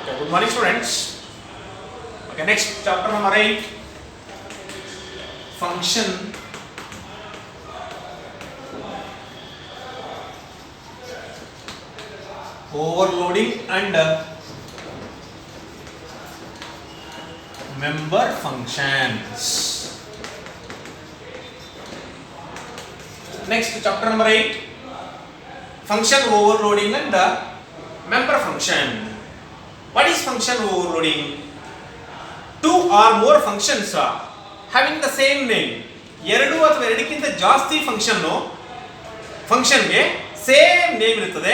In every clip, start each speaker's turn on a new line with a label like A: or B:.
A: Okay, good morning students. Okay, next chapter number 8, function overloading and member functions. Next chapter number 8, function overloading and member function. What is function overloading? Two or more functions having the same name. ಎರಡು ಅಥವಾ ಎರಡಕ್ಕಿಂತ ಜಾಸ್ತಿ ಫಂಕ್ಷನ್ಗೆ same name ಇರುತ್ತದೆ,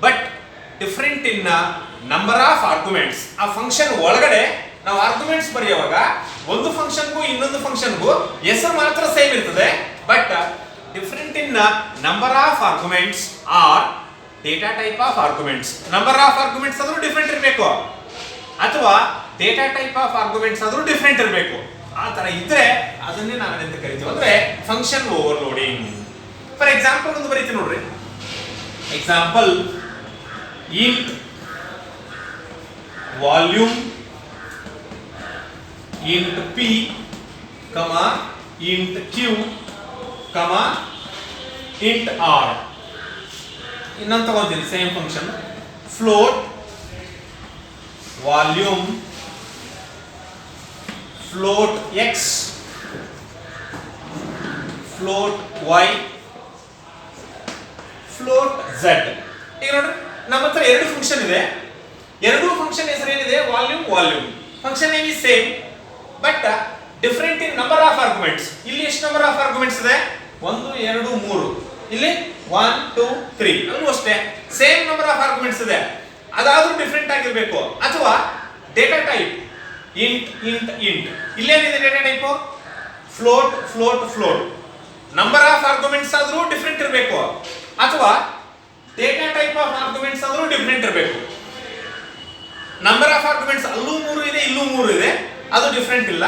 A: but different in number of arguments. ಆ function ಒಳಗಡೆ ನಾವು arguments ಬರೆಯುವಾಗ ಒಂದು ಫಂಕ್ಷನ್ಗೂ ಇನ್ನೊಂದು ಫಂಕ್ಷನ್ಗೂ ಹೆಸರು ಮಾತ್ರ ಸೇಮ್ ಇರ್ತದೆ, but different in number of arguments or data type of arguments. Number of arguments ಆದ್ರೂ ಡಿಫರೆಂಟ್ ಇರಬೇಕು, ಅಥವಾ ಡೇಟಾ ಟೈಪ್ ಆಫ್ ಆರ್ಗ್ಯುಮೆಂಟ್ಸ್ ಆದ್ರೂ ಡಿಫರೆಂಟ್ ಇರಬೇಕು. ಆ ತರ ಇದ್ರೆ ಅದನ್ನೇ ನಾವೇನಂತ ಕರಿತೀವಿ ಅಂದ್ರೆ ಫಂಕ್ಷನ್ ಓವರ್ಲೋಡಿಂಗ್. ಫಾರ್ ಎಕ್ಸಾಂಪಲ್ ಒಂದು ಬರೀತೀವಿ ನೋಡ್ರಿ. Example, int volume int P comma int Q comma int R. ಇನ್ನೊಂದು ತಗೊಂತೀನಿ same function, float volume float x, float y, float z. ಈಗ ನೋಡ್ರಿ, ನಮ್ಮ ಹತ್ರ ಎರಡು ಫಂಕ್ಷನ್ ಇದೆ. ಎರಡು ಫಂಕ್ಷನ್ ಹೆಸರು ಏನಿದೆ? Volume volume. Function name is same, but different in number of arguments. ಇಲ್ಲಿ ಎಷ್ಟು ನಂಬರ್ ಆಫ್ ಆರ್ಗ್ಯುಮೆಂಟ್ಸ್ ಇದೆ? 1 2 3. ಇಲ್ಲಿ 1 2 3. ಅಲ್ಲೂ ಅಷ್ಟೇ ಸೇಮ್ ನಂಬರ್ ಆಫ್ ಆರ್ಗ್ಯುಮೆಂಟ್ಸ್ ಇದೆ, ಅದಾದ್ರೂ ಡಿಫರೆಂಟ್ ಆಗಿರಬೇಕು. ಅಥವಾ data type int int int. ಇಲ್ಲೇನಿದೆ data type? Float float float. Number of arguments ಆದ್ರೂ ಡಿಫರೆಂಟ್ ಇರಬೇಕು, ಅಥವಾ ಡೇಟಾ ಟೈಪ್ ಆಫ್ ಆರ್ಗ್ಯುಮೆಂಟ್ಸ್ ಆದ್ರೂ ಡಿಫರೆಂಟ್ ಇರಬೇಕು. ನಂಬರ್ ಆಫ್ ಆರ್ಗ್ಯುಮೆಂಟ್ಸ್ ಅಲ್ಲೂ 3 ಇದೆ, ಇಲ್ಲೂ 3 ಇದೆ, ಅದು ಡಿಫರೆಂಟ್ ಇಲ್ಲ.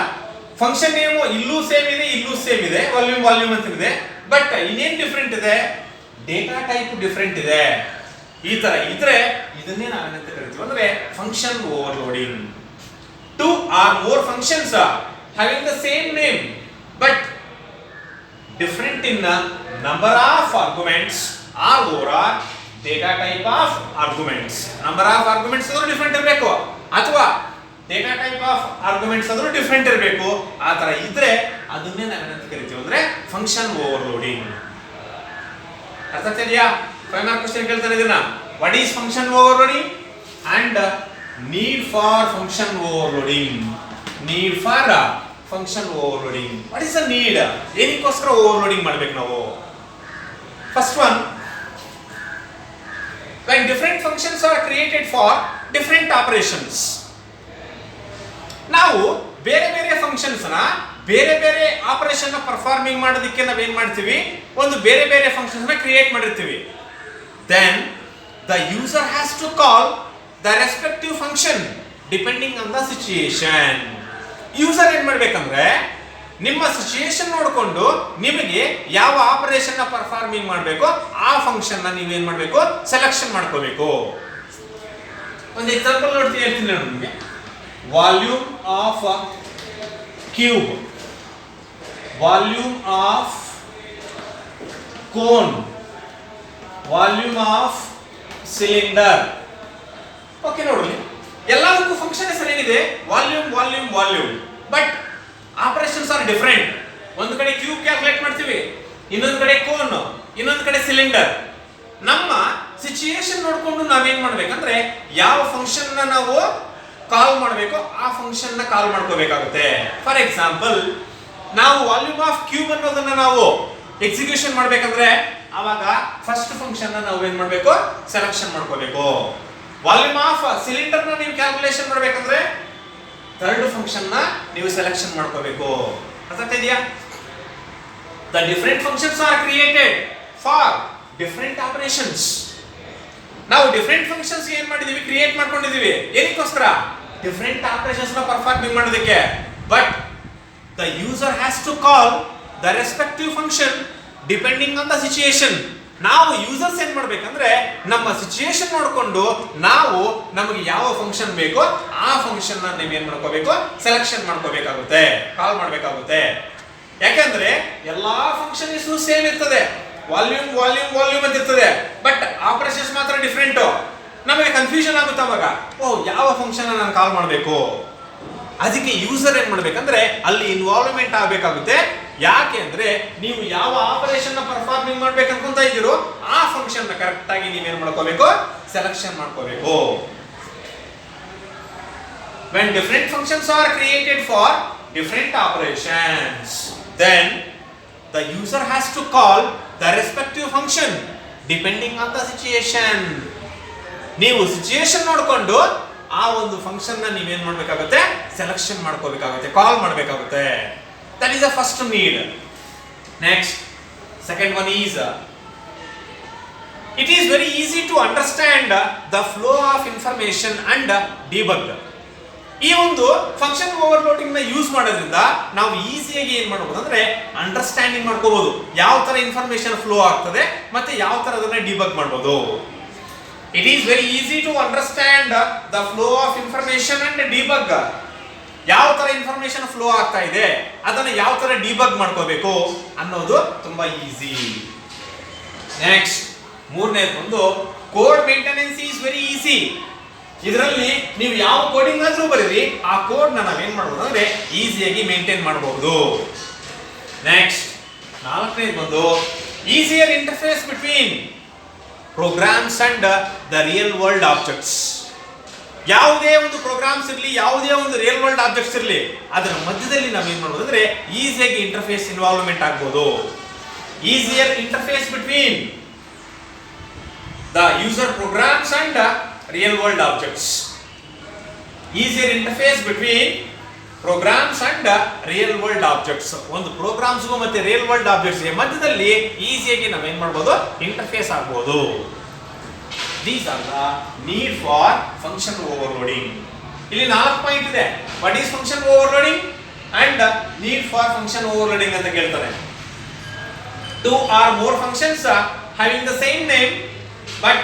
A: ಫಂಕ್ಷನ್ ನೇಮು ಇಲ್ಲೂ ಸೇಮ್ ಇದೆ, ಇಲ್ಲೂ ಸೇಮ್ ಇದೆ, ವಾಲ್ಯೂಮ್ ವಾಲ್ಯೂಮ್ ಅಂತ ಇದೆ, ಬಟ್ ಇನ್ನೇನ್ ಡಿಫರೆಂಟ್ ಇದೆ? ಡೇಟಾ ಟೈಪ್ ಡಿಫರೆಂಟ್ ಇದೆ. ಈ ತರ ಇದ್ರೆ ಇದನ್ನೇ ನಾವೇನಂತ ಕರಿತೀವಿ ಅಂದ್ರೆ function overloading. Two or more functions are having the same name but different in the number of arguments or overall data type of arguments. Number of arguments are different ಇರಬೇಕು, ಅಥವಾ data type of arguments are different ಇರಬೇಕು. ಆ ತರ ಇದ್ರೆ ಅದನ್ನೇ ನಾವೇನಂತ ಕರಿತೀವಿ ಅಂದ್ರೆ ಫಂಕ್ಷನ್ ಓವರ್ಲೋಡಿಂಗ್. ಅರ್ಥ ಆಗ್ತಿದೆಯಾ? 5 ಮಾರ್ಕ್ ಕ್ವೆಶ್ಚನ್ ಕೇಳ್ತಾರೆ ಇದನ್ನ. What is function overloading and need for function overloading. Need for function overloading. What is the need? ಏನಕ್ಕೋಸ್ಕರ ಓವರ್ಲೋಡಿಂಗ್ ಮಾಡಬೇಕು ನಾವು? First one, when different functions are created for different operations. ನಾವು ಬೇರೆ ಬೇರೆ functions ನ ಬೇರೆ ಬೇರೆ ಆಪರೇಷನ್ ನ ಪರ್ಫಾರ್ಮಿಂಗ್ ಮಾಡೋದಕ್ಕೆ ನಾವೇನ್ ಮಾಡ್ತೀವಿ? ಒಂದು ಬೇರೆ ಬೇರೆ ಫಂಕ್ಷನ್ಸ್ ನ ಕ್ರಿಯೇಟ್ ಮಾಡಿರ್ತೀವಿ. Then the user has to call the respective function depending on the situation. User ಏನ್ ಮಾಡ್ಬೇಕಂದ್ರೆ ನಿಮ್ಮ ಸಿಚುಯೇಷನ್ ನೋಡಿಕೊಂಡು ನಿಮಗೆ ಯಾವ ಆಪರೇಷನ್ ನ ಪರ್ಫಾರ್ಮಿಂಗ್ ಮಾಡಬೇಕು ಆ ಫಂಕ್ಷನ್ ನ ನೀವೇನ್ ಮಾಡಬೇಕು? ಸೆಲೆಕ್ಷನ್ ಮಾಡ್ಕೋಬೇಕು. ಒಂದು ಎಕ್ಸಾಂಪಲ್ ಹೇಳ್ತೀನಿ ನಾನು ನಿಮಗೆ. Volume of cube, volume of cone, volume of cylinder. Okay, ನೋಡ್ರಿ, ಎಲ್ಲದಕ್ಕೂ ಫಂಕ್ಷನ್ ಹೆಸರು ಏನಿದೆ? Volume volume volume, but operations are different. ಒಂದು ಕಡೆ ಕ್ಯೂಬ್ ಕ್ಯಾಲ್ಕುಲೇಟ್ ಮಾಡ್ತೀವಿ, ಇನ್ನೊಂದು ಕಡೆ ಕೋನ್, ಇನ್ನೊಂದು ಕಡೆ ಸಿಲಿಂಡರ್. ನಮ್ಮ ಸಿಚುಯೇಷನ್ ನೋಡ್ಕೊಂಡು ನಾವೇನ್ ಮಾಡ್ಬೇಕಂದ್ರೆ ಯಾವ ಫಂಕ್ಷನ್ ನ ನಾವು ಕಾಲ್ ಮಾಡಬೇಕು ಆ ಫಂಕ್ಷನ್ ನ ಕಾಲ್ ಮಾಡ್ಕೋಬೇಕಾಗುತ್ತೆ. ಫಾರ್ ಎಕ್ಸಾಂಪಲ್, ನಾವು ವಾಲ್ಯೂಮ್ ಆಫ್ ಕ್ಯೂಬ್ ಅನ್ನೋದನ್ನ ನಾವು ಎಕ್ಸಿಕ್ಯೂಷನ್ ಮಾಡ್ಬೇಕಂದ್ರೆ ಅವಾಗ ಫಸ್ಟ್ ಫಂಕ್ಷನ್ ನ ನಾವು ಏನ್ ಮಾಡ್ಬೇಕು? ಸೆಲೆಕ್ಷನ್ ಮಾಡ್ಕೋಬೇಕು. ವಾಲ್ಯೂಮ್ ಆಫ್ ಸಿಲಿಂಡರ್ ನ ನೀವು ಕ್ಯಾಲ್ಕುಲೇಷನ್ ಮಾಡಬೇಕಂದ್ರೆ ಥರ್ಡ್ ಫಂಕ್ಷನ್ ನ ನೀವು ಸೆಲೆಕ್ಷನ್ ಮಾಡ್ಕೋಬೇಕು. ಅರ್ಥ ಆಗ್ತಿದೆಯಾ? The different functions are created for different operations. ನಾವು ಡಿಫರೆಂಟ್ ಫಂಕ್ಷನ್ಸ್ ಏನ್ ಮಾಡಿದೀವಿ? ಕ್ರಿಯೇಟ್ ಮಾಡ್ಕೊಂಡಿದೀವಿ. ಏನಕ್ಕೋಸ್ಕರ? ಡಿಫರೆಂಟ್ ಆಪರೇಷನ್ಸ್ ನ ಪರ್ಫಾರ್ಮಿಂಗ್ ಮಾಡೋದಕ್ಕೆ. But the user has to call the respective function depending on the situation. ನಾವು ಯೂಸರ್ಸ್ ಏನ್ ಮಾಡ್ಬೇಕಂದ್ರೆ ನಮ್ಮ ಸಿಚುಯೇಷನ್ ನೋಡಿಕೊಂಡು ನಾವು ನಮಗೆ ಯಾವ ಫಂಕ್ಷನ್ ಬೇಕೋ ಆ ಫಂಕ್ಷನ್ ನೀವು ಏನ್ ಮಾಡ್ಕೋಬೇಕು, ಸೆಲೆಕ್ಷನ್ ಮಾಡ್ಕೋಬೇಕಾಗುತ್ತೆ, ಕಾಲ್ ಮಾಡಬೇಕಾಗುತ್ತೆ. ಯಾಕಂದ್ರೆ ಎಲ್ಲಾ ಫಂಕ್ಷನ್ ಸೇಮ್ ಇರ್ತದೆ, ವಾಲ್ಯೂಮ್ ವಾಲ್ಯೂಮ್ ವಾಲ್ಯೂಮ್ ಅಂತ ಇರ್ತದೆ, ಬಟ್ ಆಪರೇಷನ್ಸ್ ಮಾತ್ರ ಡಿಫ್ರೆಂಟ್. ನಮಗೆ ಕನ್ಫ್ಯೂಷನ್ ಆಗುತ್ತೆ ಅವಾಗ, ಯಾವ ಫಂಕ್ಷನ್ ನಾನು ಕಾಲ್ ಮಾಡಬೇಕು. ಅದಕ್ಕೆ ಯೂಸರ್ ಏನ್ ಮಾಡ್ಬೇಕಂದ್ರೆ ಅಲ್ಲಿ ಇನ್ವಾಲ್ವ್ಮೆಂಟ್ ಆಗಬೇಕಾಗುತ್ತೆ. ಯಾಕೆ ಅಂದ್ರೆ ನೀವು ಯಾವ ಆಪರೇಷನ್ ಪರ್ಫಾರ್ಮಿಂಗ್ ಮಾಡ್ಬೇಕು ಅನ್ಕೊಂತ ಇದ್ದೀರೋ ಆ ಫಂಕ್ಷನ್ ಕರೆಕ್ಟ್ ಆಗಿ ನೀವೇನ್ ಮಾಡ್ಕೋಬೇಕು, ಸೆಲೆಕ್ಷನ್ ಮಾಡ್ಕೋಬೇಕು. When different functions are created for different operations, then the user has to call the respective function depending on the situation. ನೀವು ಸಿಚುಯೇಷನ್ ನೋಡಿಕೊಂಡು ಆ ಒಂದು ಫಂಕ್ಷನ್ ನ ನೀವೇನ್ ಮಾಡಬೇಕಾಗುತ್ತೆ, ಸೆಲೆಕ್ಷನ್ ಮಾಡ್ಕೋಬೇಕಾಗುತ್ತೆ, ಕಾಲ್ ಮಾಡಬೇಕಾಗುತ್ತೆ. That is the first need. Next second one is it is very easy to understand the flow of information and debug. ಈ ಒಂದು ಫಂಕ್ಷನ್ ಓವರ್ಲೋಡಿಂಗ್ ನ ಯೂಸ್ ಮಾಡೋದ್ರಿಂದ ನಾವು ಈಸಿಯಾಗಿ ಏನ್ ಮಾಡಬಹುದು ಅಂದ್ರೆ ಅಂಡರ್ಸ್ಟ್ಯಾಂಡಿಂಗ್ ಮಾಡ್ಕೋಬಹುದು, ಯಾವ ತರ ಇನ್ಫಾರ್ಮೇಶನ್ ಫ್ಲೋ ಆಗ್ತದೆ ಮತ್ತೆ ಯಾವ ತರ ಅದನ್ನ ಡಿಬಗ್ ಮಾಡಬಹುದು. It is very easy to understand the flow of information and debug. ಯಾವ ತರ ಇನ್ಫಾರ್ಮೇಶನ್ ಫ್ಲೋ ಆಗ್ತಾ ಇದೆ ಅದನ್ನ ಯಾವ ತರ ಡಿಬಗ್ ಮಾಡ್ಕೋಬೇಕು ಅನ್ನೋದು ತುಂಬಾ ಈಸಿ. ನೆಕ್ಸ್ಟ್ ಮೂರನೇದು ಒಂದು code maintenance is very easy. ಇದರಲ್ಲಿ ನೀವು ಯಾವ ಕೋಡಿಂಗ್ ಆದ್ರೂ ಬರೀರಿ, ಆ ಕೋಡ್ ನ ನಾವೇನ್ ಮಾಡಬಹುದು ಅಂದ್ರೆ ಈಸಿಯಾಗಿ ಮೇಂಟೈನ್ ಮಾಡಬಹುದು. ನೆಕ್ಸ್ಟ್ ನಾಲ್ಕನೇದು ಬಂದು easier interface between programs and the real world objects. ಯಾವುದೇ ಒಂದು ಪ್ರೋಗ್ರಾಮ್ಸ್ ಇರಲಿ, ಯಾವುದೇ ಒಂದು ರಿಯಲ್ ವರ್ಲ್ಡ್ ಆಬ್ಜೆಕ್ಟ್ಸ್ ಇರಲಿ, ಅದರ ಮಧ್ಯದಲ್ಲಿ ನಾವೇನ್ ಮಾಡಬಹುದು ಅಂದ್ರೆ ಈಸಿಯಾಗಿ ಇಂಟರ್ಫೇಸ್ ಇನ್ವಾಲ್ವ್ಮೆಂಟ್ ಆಗ್ಬೋದು. Easier interface between the user programs and real world objects. Easier interface between programs and real world objects. ಒಂದು ಪ್ರೋಗ್ರಾಮ್ಸ್ಗೂ ಮತ್ತೆ ರಿಯಲ್ ವರ್ಲ್ಡ್ ಆಬ್ಜೆಕ್ಟ್ಸ್ ಗೆ ಮಧ್ಯದಲ್ಲಿ ಈಸಿಯಾಗಿ ನಾವೇನ್ ಮಾಡಬಹುದು, ಇಂಟರ್ಫೇಸ್ ಆಗಬಹುದು. These are the need for function overloading. ಇಲ್ಲಿ 4 ಪಾಯಿಂಟ್ ಇದೆ. What is function overloading and need for function overloading ಅಂತ ಕೇಳ್ತಾರೆ. 2 or more functions having the same name but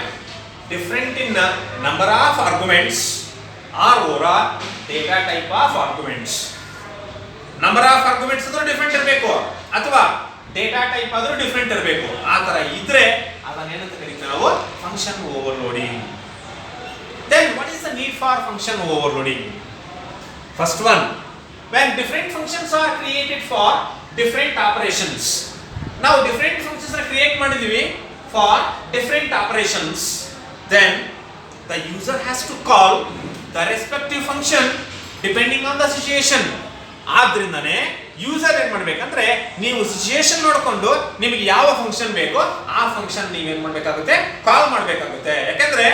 A: different in number of arguments or data type of arguments. Number of arguments ಆದ್ರೂ different ಇರಬೇಕು ಅಥವಾ data type ಆದ್ರೂ different ಇರಬೇಕು. ಆ ತರ ಇದ್ರೆ ಅದನ್ನ ಏನಂತ ಕರೀತೀವಿ ನಾವು, function overloading. Then what is the need for function overloading? First one, when different functions are created for different operations. Now different functions are create ಮಾಡಿದೀವಿ for different operations, then the user has to call the respective function depending on the situation. ಆದ್ರಿಂದನೇ user ಏನ್ ಮಾಡ್ಬೇಕಂದ್ರೆ ನೀವು situation ನೋಡಿಕೊಂಡು ನಿಮಗೆ ಯಾವ function ಬೇಕೋ ಆ ಫಂಕ್ಷನ್ ನೀವೇನ್ ಮಾಡ್ಬೇಕಾಗುತ್ತೆ, ಕಾಲ್ ಮಾಡ್ಬೇಕಾಗುತ್ತೆ. ಯಾಕಂದ್ರೆ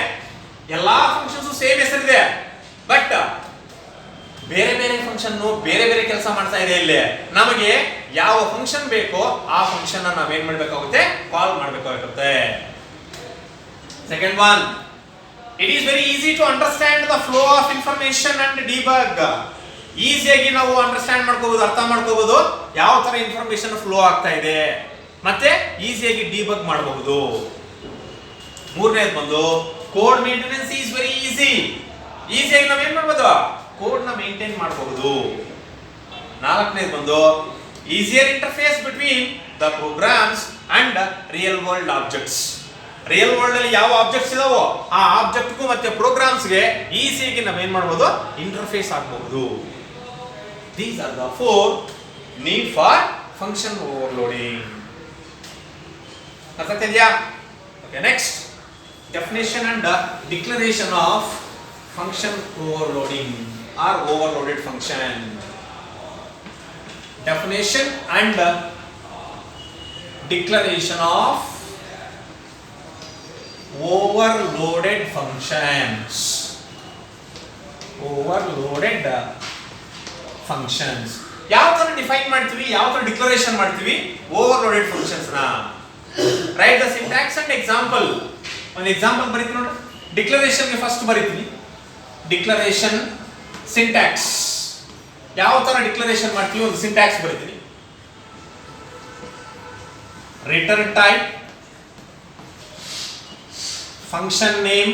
A: ಎಲ್ಲಾ ಫಂಕ್ಷನ್ಸ್ ಸೇಮ್ ಹೆಸರಿದೆ, ಬಟ್ ಬೇರೆ ಬೇರೆ ಫಂಕ್ಷನ್ ಬೇರೆ ಬೇರೆ ಕೆಲಸ ಮಾಡ್ತಾ ಇದೆ. ಇಲ್ಲಿ ನಮಗೆ ಯಾವ ಫಂಕ್ಷನ್ ಬೇಕೋ ಆ ಫಂಕ್ಷನ್ ನಾವೇನ್ ಮಾಡ್ಬೇಕಾಗುತ್ತೆ, ಕಾಲ್ ಮಾಡ್ಬೇಕಾಗುತ್ತೆ. Second one, it is very easy to understand the flow of information and debug. ಈಸಿಯಾಗಿ ನಾವು ಅಂಡರ್ಸ್ಟ್ಯಾಂಡ್ ಮಾಡ್ಕೋಬಹುದು, ಅರ್ಥ ಮಾಡ್ಕೋಬಹುದು ಯಾವ ತರ ಇನ್ಫಾರ್ಮೇಶನ್ ಫ್ಲೋ ಆಗ್ತಾ ಇದೆ, ಮತ್ತೆ ಈಸಿಯಾಗಿ ಡಿಬಗ್ ಮಾಡಬಹುದು. ಮೂರನೇದು ಬಂದು code maintenance is very easy. ಈಸಿಯಾಗಿ ನಾವು ಏನ್ ಮಾಡಬಹುದು, ಕೋಡ್ ನ ಮೇಂಟೈನ್ ಮಾಡಬಹುದು. ನಾಲ್ಕನೇದು ಬಂದು easier interface between the programs and real world objects. Real world ಅಲ್ಲಿ ಯಾವ ಆಬ್ಜೆಕ್ಟ್ಸ್ ಇದಾವೋ ಆ ಆಬ್ಜೆಕ್ಟ್ಗೂ ಮತ್ತೆ ಪ್ರೋಗ್ರಾಮ್ಸ್ ಗೆ ಈಸಿಯಾಗಿ ನಾವೇನ್ ಮಾಡಬಹುದು, ಇಂಟರ್ಫೇಸ್ ಆಗಬಹುದು. These are the 4 need for function overloading. ಅರ್ಥ ಆಗ್ತಿದೆಯಾ? Okay, next definition and declaration of function overloading or overloaded function. Definition and declaration of overloaded functions. Overloaded functions. ಯಾವ ತರ ಡಿಫೈನ್ ಮಾಡ್ತೀವಿ, ಯಾವ ತರ ಡಿಕ್ಲರೇಷನ್ ಮಾಡ್ತೀವಿ ಓವರ್ಲೋಡೆಡ್ ಫಂಕ್ಷನ್ಸ್ ನ? Right the syntax and example. ಒಂದು example ಬರೀತೀನಿ ನೋಡಿ. ಡಿಕ್ಲರೇಷನ್ ಗೆ ಫಸ್ಟ್ ಬರೀತೀನಿ ಡಿಕ್ಲರೇಷನ್ ಸಿಂಟ್ಯಾಕ್ಸ್. ಯಾವ ತರ ಡಿಕ್ಲರೇಷನ್ ಮಾಡ್ತೀವಿ ಒಂದು ಸಿಂಟ್ಯಾಕ್ಸ್ ಬರೀತೀನಿ. Return type function name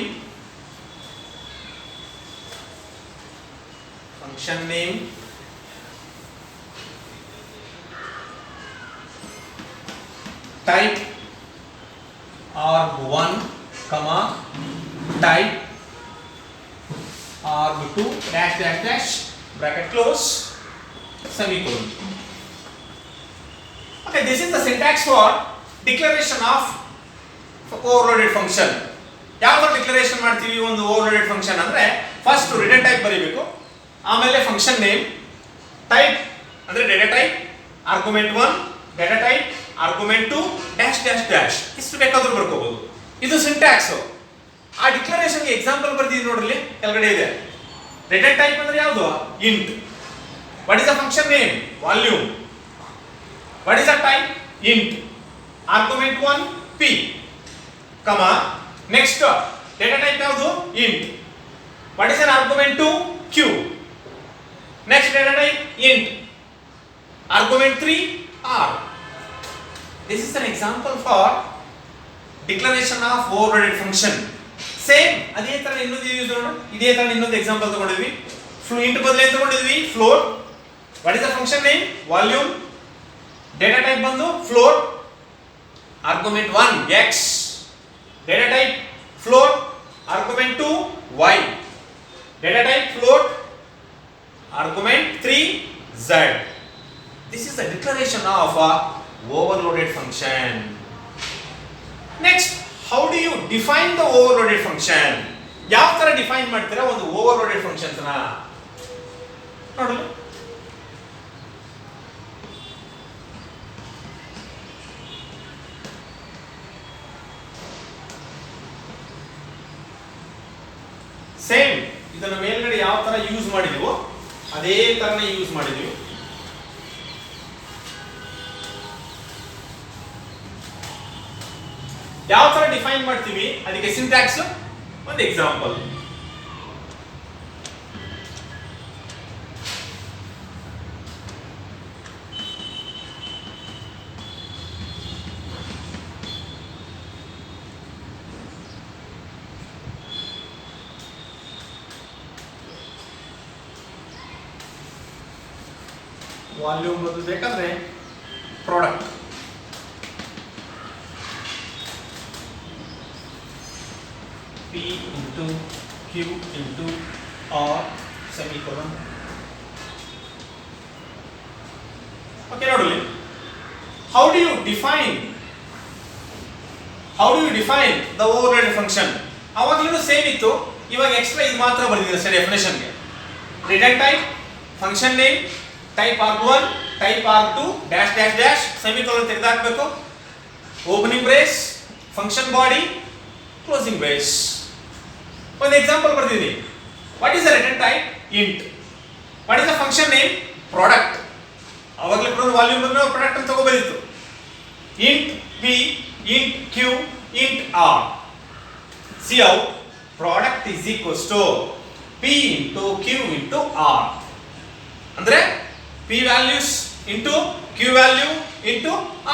A: type arg1 comma type arg2 dash dash dash bracket close semicolon. Okay, this is the syntax for declaration of overloaded function. ಯಾವ declaration ಮಾಡ್ತೀವಿ ಒಂದು overloaded function ಅಂದ್ರೆ first return type ಬರೀಬೇಕು, ಆಮೇಲೆ function name, type ಅಂದ್ರೆ data type, argument 1 data type, argument 2 dash dash dash ಇಷ್ಟು ಬೇಕಾದ್ರೂ ಬರ್ಕೋಬಹುದು. ಇದು ಸಿಂಟ್ಯಾಕ್ಸ್. ಆ ಡಿಕ್ಲರೇಷನ್ ಗೆ ಎಕ್ಸಾಂಪಲ್ ಬರ್ದಿದ್ದೀನಿ ನೋಡ್ರಿ, ಕೆಳಗಡೆ ಇದೆ. ರಿಟರ್ನ್ ಟೈಪ್ ಅಂದ್ರೆ ಯಾವುದು? Int. What is the function name? Volume. What is the type? Int. Argument 1 p comma next data type ಯಾವುದು? int. what is an argument 2? q. next data type int. argument 3 r. this is an example for declaration of overloaded function. same ಅದೇ ತರ ಇನ್ನೊಂದು use ಮಾಡೋಣ. ಇದೇ ತರ ಇನ್ನೊಂದು example ತಗೊಂಡಿದ್ವಿ. int ಬದಲು ಏನು ತಗೊಂಡಿದ್ವಿ? float. what is the function name? volume. data type ಬಂದು float. argument 1 x. data type float. argument 2 y. data type float. argument 3 z. this is the declaration of a overloaded function. next, how do you define the overloaded function? ಯಾವ ತರ define ಮಾಡ್ತೀರಾ ಒಂದು overloaded functions ನ ನೋಡೋಣ. Same ಇದನ್ನ ಮೇಲ್ಗಡೆ ಯಾವ ತರ ಯೂಸ್ ಮಾಡಿದೀವೋ ಅದೇ ತರನೇ ಯೂಸ್ ಮಾಡಿದೀವಿ. ಯಾವ ತರ ಡಿಫೈನ್ ಮಾಡ್ತೀವಿ ಅದಕ್ಕೆ ಸಿಂಟ್ಯಾಕ್ಸ್ ಒಂದು ಎಕ್ಸಾಂಪಲ್. ವಾಲ್ಯೂಮ್ ಓದಬೇಕಂದ್ರೆ product P into Q into R semicolon. Okay, ನೋಡಲಿ. How do you define the overloaded function? ಅವಾಗಲೂ ಸೇಮ್ ಇತ್ತು, ಇವಾಗ ಎಕ್ಸ್ಟ್ರಾ ಇದು ಮಾತ್ರ ಬರೆದಿದೆ ಅಷ್ಟೇ ಡೆಫಿನೇಷನ್ ಗೆ. Return type, function name, type arg1 type arg2 dash dash dash semicolon ತೆಗೆದಾಕಬೇಕು. Opening brace, function body, closing brace. ಒಂದು ಎಕ್ಸಾಂಪಲ್ ಬರ್ತಿದ್ದೀನಿ. What is the return type? Int. What is the function name? Product. ಅವಾಗಲೇ ಕೂಡ volume ಬಂದ್ರೆ product ಅಂತ ತಗೋಬೇಕಿತ್ತು. Int p, int q, int r. see out product is equals to p into q into r. ಅಂದ್ರೆ p values into q value into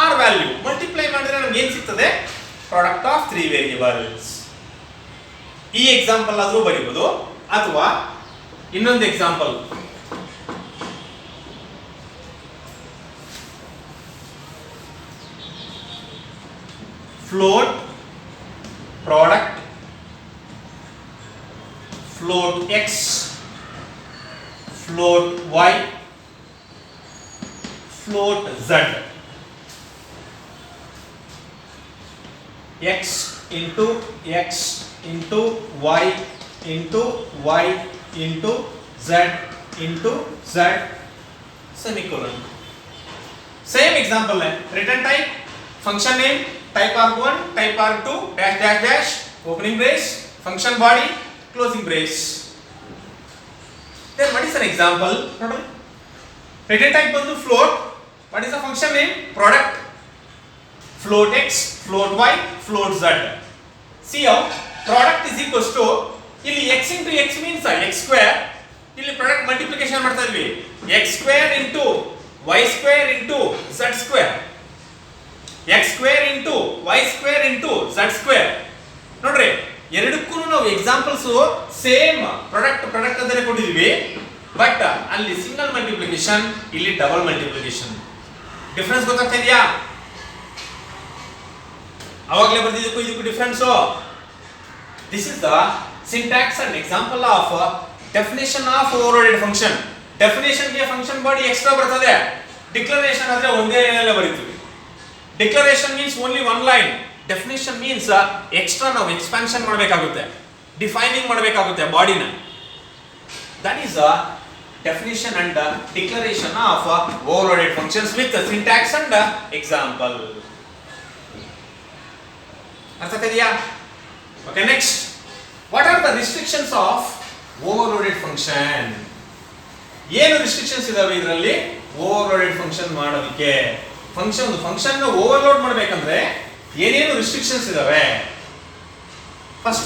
A: r value multiply ಮಾಡಿದ್ರೆ ನಮಗೆ ಏನು ಸಿಗ್ತದೆ? Product of 3 variables. ಈ example ಆದ್ರೂ ಬರೀಬಹುದು ಅಥವಾ ಇನ್ನೊಂದು example. Float product float x float y float z. x into x into y into y into z into z semicolon. Same example है. Return type, function name, type arg1, type arg2, dash dash dash, opening brace, function body, closing brace. Then what is an example? Return type ಬಂದು float. What is the function name? Product. Float x, float y, float z. See how product is equals to ಇಲ್ಲಿ x into x means x square. ಇಲ್ಲಿ product multiplication ಮಾಡ್ತಾ ಇದ್ವಿ. x square into y square into z square. x square into y square into z square. ನೋಡ್ರಿ ಎರಡಕ್ಕೂ ನಾವು examples same product ಅಂತಾನೆ ಕೊಟ್ಟಿದೀವಿ, but ಅಲ್ಲಿ ಸಿಂಗಲ್ ಮಲ್ಟಿಪ್ಲಿಕೇಶನ್, ಇಲ್ಲಿ ಡಬಲ್ ಮಲ್ಟಿಪ್ಲಿಕೇಶನ್. ಡಿಫರೆನ್ಸ್ ಗೊತ್ತಾಗ್ತಾ ಇದೆಯಾ? ಅವಾಗಲೇ ಬರ್ದಿದ್ದಕ್ಕೂ ಇದಕ್ಕೂ difference. This is the syntax and example of definition of overloaded function. Definition ಗೆ ಫಂಕ್ಷನ್ ಬಾಡಿ ಎಕ್ಸ್ಟ್ರಾ ಬರ್ತದೆ, ಡಿಕ್ಲರೇಷನ್ ಆದ್ರೆ ಒಂದೇ ಲೈನ್ ಬರೀತೀವಿ. Declaration means only one line, definition means extra ನಾವು ಎಕ್ಸ್ಪಾನ್ಷನ್ ಮಾಡಬೇಕಾಗುತ್ತೆ, ಡಿಫೈನಿಂಗ್ ಮಾಡಬೇಕಾಗುತ್ತೆ ಬಾಡಿನ. That is definition and declaration of overloaded functions with syntax and example. ಅರ್ಥ ಇದೆಯಾ? Okay, next, what are the restrictions of overloaded function? ಏನು restrictions ಇದಾವೆ ಇದರಲ್ಲಿ overloaded function ಮಾಡೋದಕ್ಕೆ? ಫಂಕ್ಷನ್ ಓವರ್ಲೋಡ್ ಮಾಡಬೇಕಂದ್ರೆ ಏನೇನು ರಿಸ್ಟ್ರಿಕ್ಷನ್ಸ್ ಇದಾವೆ? ಫಸ್ಟ್